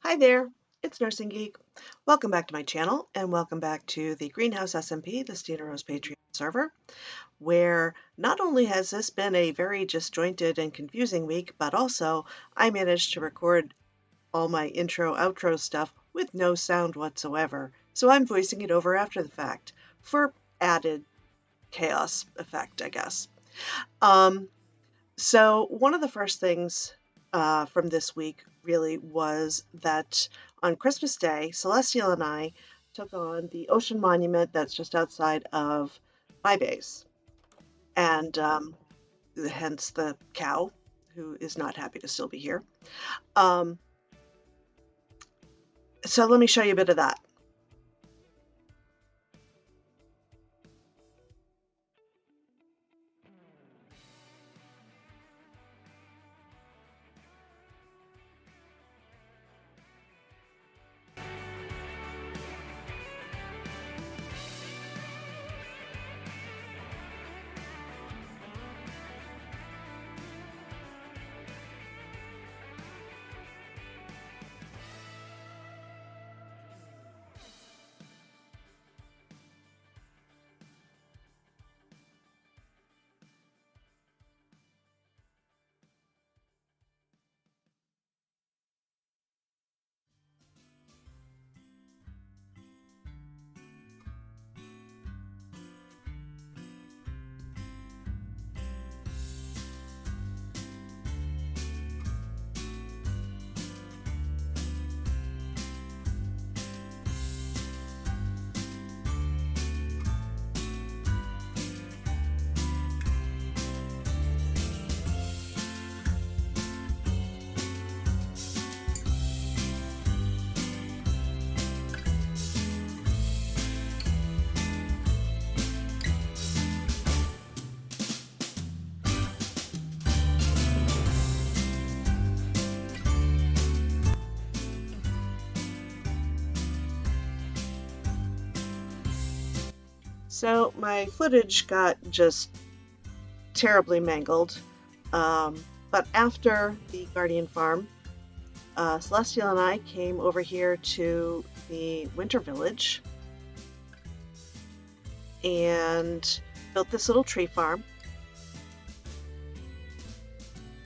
Hi there, it's Nursing Geek. Welcome back to my channel and welcome back to the Greenhouse SMP, the Stina Rose Patreon server, where not only has this been a very disjointed and confusing week, but also I managed to record all my intro-outro stuff with no sound whatsoever. So I'm voicing it over after the fact for added chaos effect, I guess. So one of the first things from this week really was that on Christmas Day, Celestiele and I took on the ocean monument that's just outside of my base, and hence the cow, who is not happy to still be here. So let me show you a bit of that. So my footage got just terribly mangled, but after the Guardian Farm, Celestial and I came over here to the Winter Village and built this little tree farm.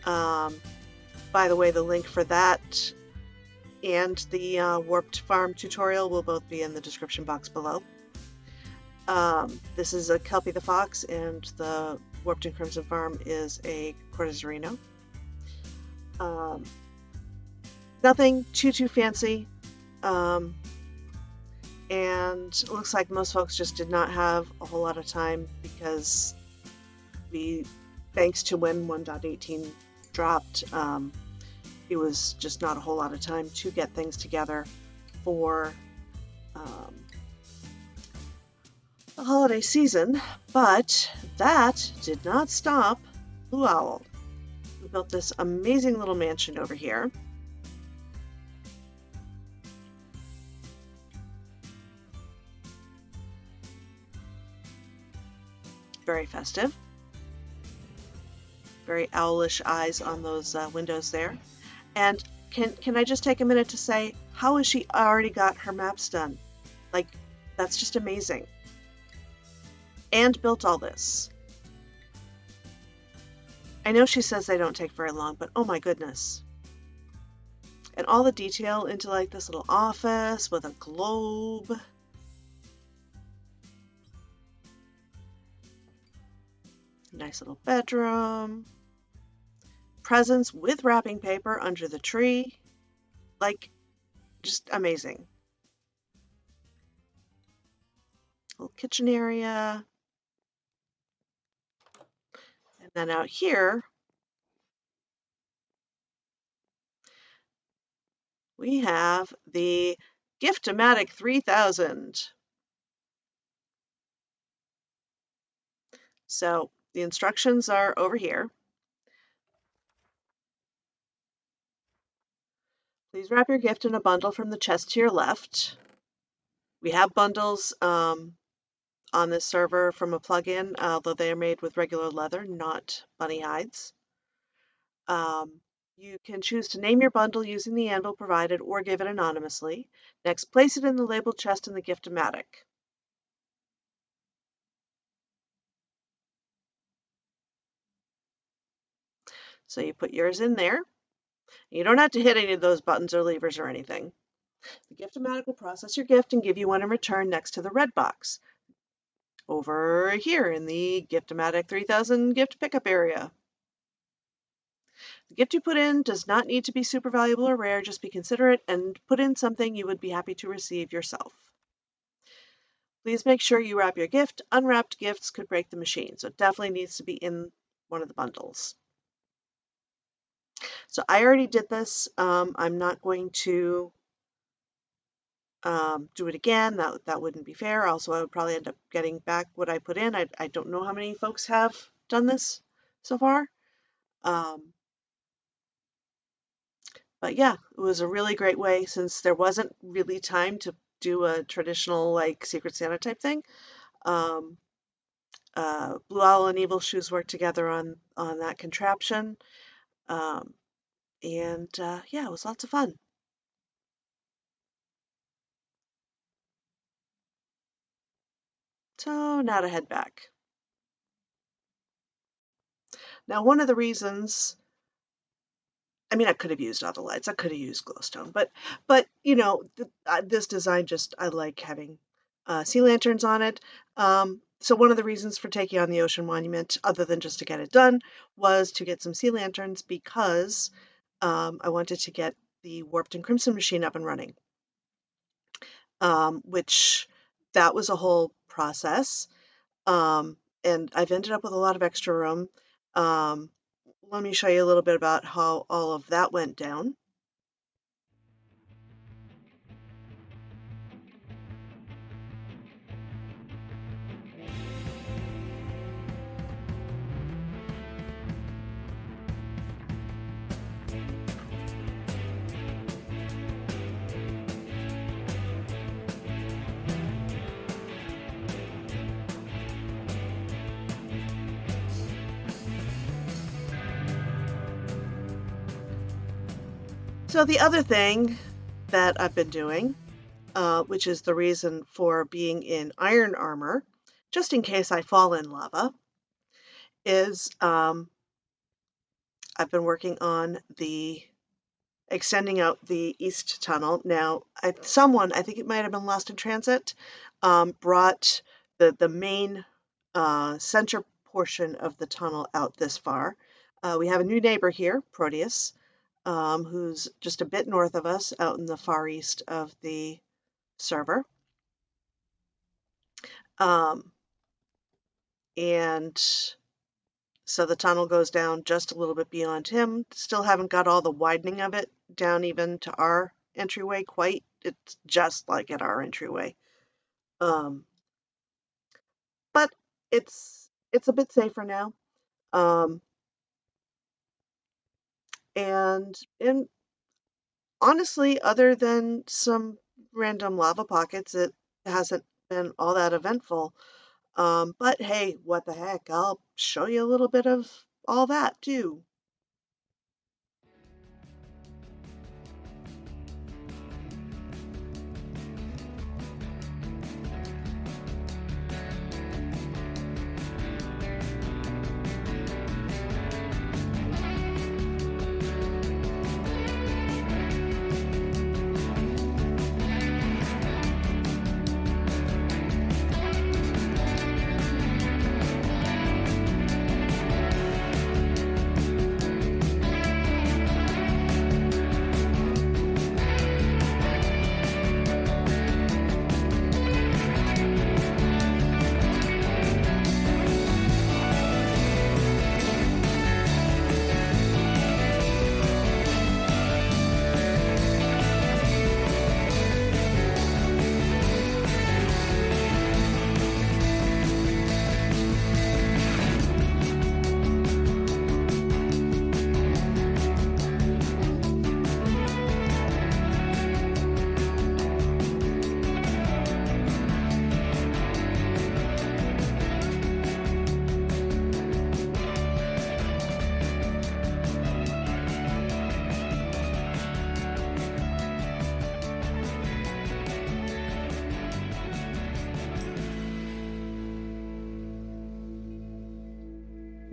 By the way, the link for that and the Warped Farm tutorial will both be in the description box below. This is a Kelpie the Fox, and the Warped and Crimson Farm is a Cortezarino. Nothing too fancy, and it looks like most folks just did not have a whole lot of time because thanks to when 1.18 dropped, it was just not a whole lot of time to get things together for the holiday season, but that did not stop Blue Owl. We built this amazing little mansion over here. Very festive. Very owlish eyes on those windows there. And can I just take a minute to say, how has she already got her maps done? Like, that's just amazing. And built all this. I know she says they don't take very long, but oh my goodness. And all the detail into like this little office with a globe. Nice little bedroom. Presents with wrapping paper under the tree. Like, just amazing. Little kitchen area. And then out here, we have the Gift-O-Matic 3000. So the instructions are over here. Please wrap your gift in a bundle from the chest to your left. We have bundles on this server from a plugin, although they are made with regular leather, not bunny hides. You can choose to name your bundle using the anvil provided or give it anonymously. Next, place it in the labeled chest in the Gift-O-Matic. So you put yours in there. You don't have to hit any of those buttons or levers or anything. The Gift-O-Matic will process your gift and give you one in return next to the red box over here in the Gift-O-Matic 3000 gift pickup area. The gift you put in does not need to be super valuable or rare. Just be considerate and put in something you would be happy to receive yourself. Please make sure you wrap your gift. Unwrapped gifts could break the machine, so it definitely needs to be in one of the bundles. So I already did this. I'm not going to do it again. That wouldn't be fair. Also, I would probably end up getting back what I put in. I don't know how many folks have done this so far. But yeah, it was a really great way since there wasn't really time to do a traditional like Secret Santa type thing. Blue Owl and Evil Shoes worked together on that contraption. And yeah, it was lots of fun. So now to head back. Now, one of the reasons, I mean, I could have used other lights. I could have used glowstone, but you know, this design just I like having sea lanterns on it. So one of the reasons for taking on the Ocean Monument, other than just to get it done, was to get some sea lanterns because I wanted to get the Warped and Crimson machine up and running, which that was a whole process. And I've ended up with a lot of extra room. Let me show you a little bit about how all of that went down. So the other thing that I've been doing, which is the reason for being in iron armor, just in case I fall in lava, is I've been working on the extending out the east tunnel. Now, someone, I think it might have been Lost in Transit, brought the main center portion of the tunnel out this far. We have a new neighbor here, Proteus, who's just a bit north of us out in the far east of the server. And so the tunnel goes down just a little bit beyond him. Still haven't got all the widening of it down even to our entryway quite. It's just like at our entryway. But it's a bit safer now. And honestly, other than some random lava pockets, it hasn't been all that eventful. But hey, what the heck? I'll show you a little bit of all that too.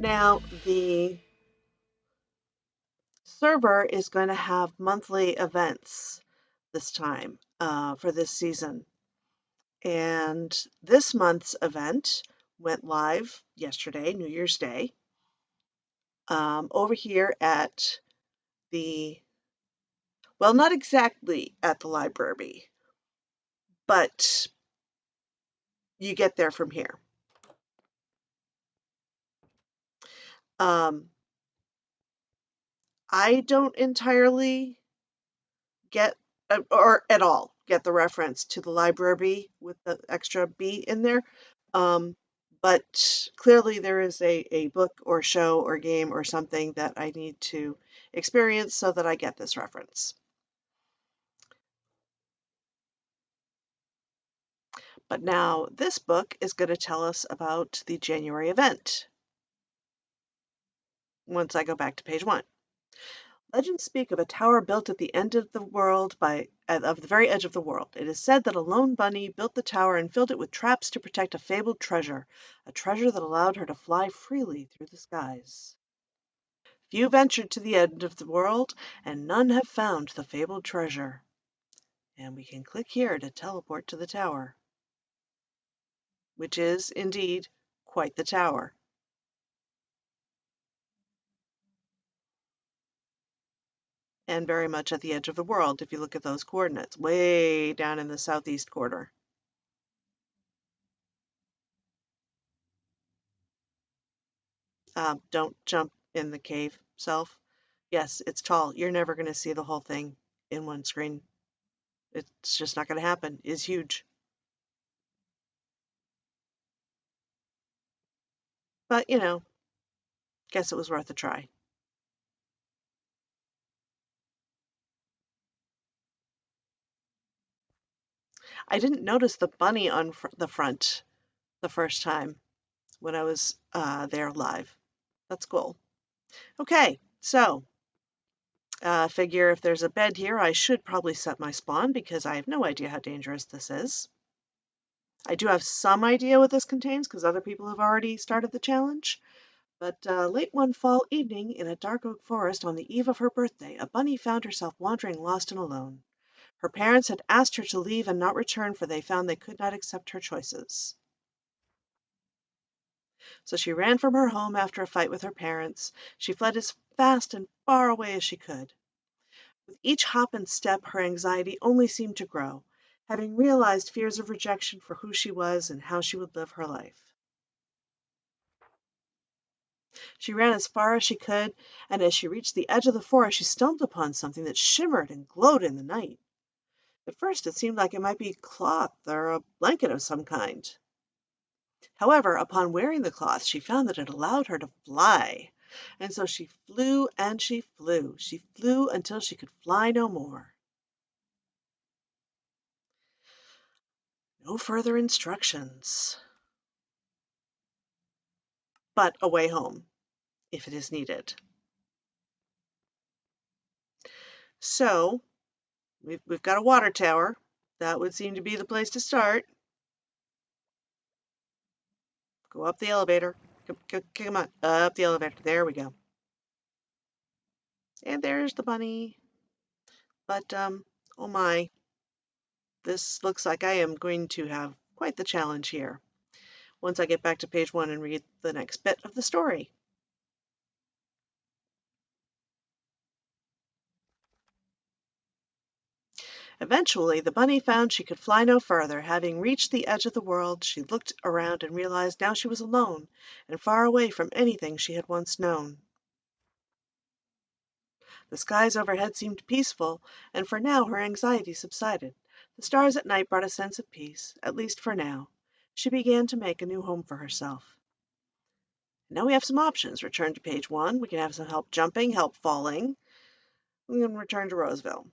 Now, the server is going to have monthly events this time for this season. And this month's event went live yesterday, New Year's Day, over here at well, not exactly at the library, but you get there from here. Um, I don't entirely get, or at all, get the reference to the library with the extra B in there. Um, but clearly there is a book or show or game or something that I need to experience so that I get this reference. But now this book is going to tell us about the January event once I go back to page 1. Legends speak of a tower built at the end of the world of the very edge of the world. It is said that a lone bunny built the tower and filled it with traps to protect a fabled treasure, a treasure that allowed her to fly freely through the skies. Few ventured to the end of the world, and none have found the fabled treasure. And we can click here to teleport to the tower, which is indeed quite the tower. And very much at the edge of the world if you look at those coordinates, way down in the southeast corner. Don't jump in the cave, self. Yes, it's tall. You're never going to see the whole thing in one screen. It's just not going to happen. It's huge. But, guess it was worth a try. I didn't notice the bunny on the front the first time when I was there live. That's cool. Okay, so figure if there's a bed here, I should probably set my spawn because I have no idea how dangerous this is. I do have some idea what this contains because other people have already started the challenge. But late one fall evening, in a dark oak forest on the eve of her birthday, a bunny found herself wandering lost and alone. Her parents had asked her to leave and not return, for they found they could not accept her choices. So she ran from her home after a fight with her parents. She fled as fast and far away as she could. With each hop and step, her anxiety only seemed to grow, having realized fears of rejection for who she was and how she would live her life. She ran as far as she could, and as she reached the edge of the forest, she stumbled upon something that shimmered and glowed in the night. At first, it seemed like it might be cloth or a blanket of some kind. However, upon wearing the cloth, she found that it allowed her to fly. And so she flew and she flew. She flew until she could fly no more. No further instructions, but a way home, if it is needed. So, we've got a water tower. That would seem to be the place to start. Go up the elevator. Come on, up the elevator. There we go. And there's the bunny. But, oh my, this looks like I am going to have quite the challenge here once I get back to page 1 and read the next bit of the story. Eventually, the bunny found she could fly no further. Having reached the edge of the world, she looked around and realized now she was alone and far away from anything she had once known. The skies overhead seemed peaceful, and for now her anxiety subsided. The stars at night brought a sense of peace, at least for now. She began to make a new home for herself. Now we have some options. Return to page 1. We can have some help jumping, help falling. We can return to Roseville.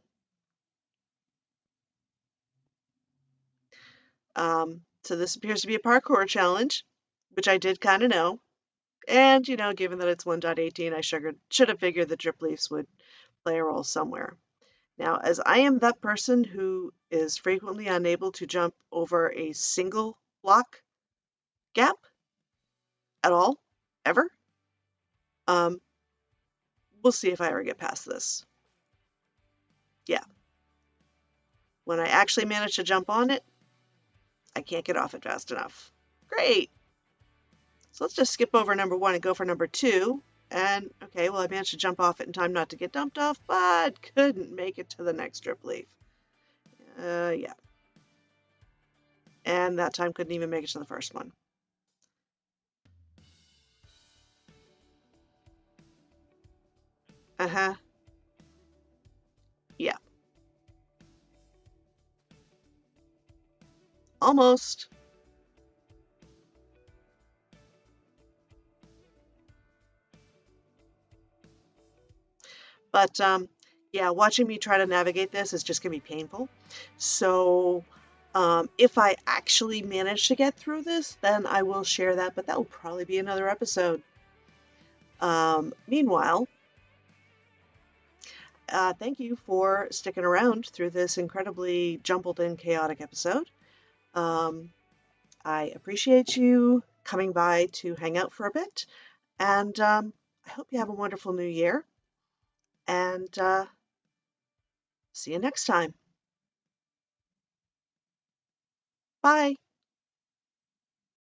So this appears to be a parkour challenge, which I did kind of know. And, given that it's 1.18, I should have figured the drip leaves would play a role somewhere. Now, as I am that person who is frequently unable to jump over a single block gap at all, ever, Um, we'll see if I ever get past this. Yeah. When I actually manage to jump on it, I can't get off it fast enough. Great. So let's just skip over number 1 and go for number 2. And, okay, well, I managed to jump off it in time not to get dumped off, but couldn't make it to the next drip leaf. Yeah. And that time couldn't even make it to the first one. Uh-huh. Yeah. Almost. But yeah, watching me try to navigate this is just going to be painful. So if I actually manage to get through this, then I will share that, but that will probably be another episode. Meanwhile, thank you for sticking around through this incredibly jumbled and chaotic episode. I appreciate you coming by to hang out for a bit, and I hope you have a wonderful new year, and see you next time. Bye.